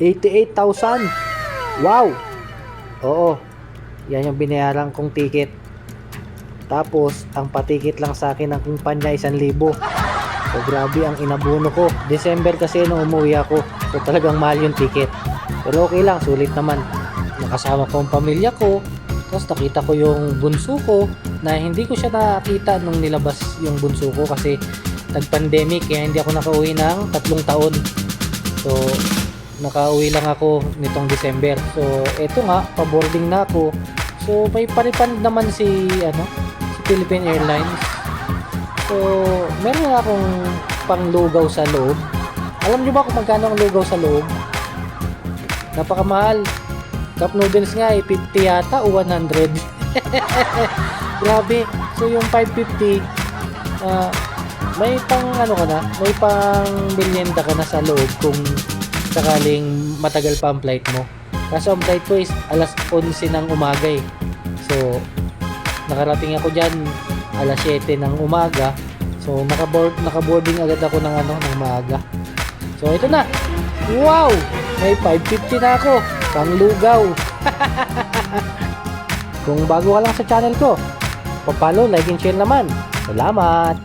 88,000. Wow! Oo. Yan yung binayaran kong ticket. Tapos, ang patikit lang sa akin ng kumpanya 1,000. So, grabe ang inabuno ko. December kasi nung umuwi ako. So, talagang mahal yung ticket. Pero okay lang, sulit naman. Nakasama ko ang pamilya ko. Tapos nakita ko yung bunso ko na hindi ko siya nakita nung nilabas yung bunso ko kasi nag-pandemic kaya hindi ako nakauwi ng 3 taon. So, nakauwi lang ako nitong December. So, eto nga, pa-boarding na ako. So, may paripand naman si Philippine Airlines. So, meron na akong panglugaw sa loob. Alam niyo ba kung magkano ang lugaw sa loob? Napakamahal. Cup noodles nga 50 yata o 100. Grabe. So, yung 550, may pang may pang merienda ka na sa loob kung sakaling matagal pa ang flight mo. Kaso ang flight ko is alas 11 ng umaga eh. So, nakarating ako dyan alas 7 ng umaga. So, nakaboarding agad ako ng maaga. So, ito na. Wow! May 550 na ako. Panglugaw. Kung bago ka lang sa channel ko, pa-follow, like, and share naman. Salamat!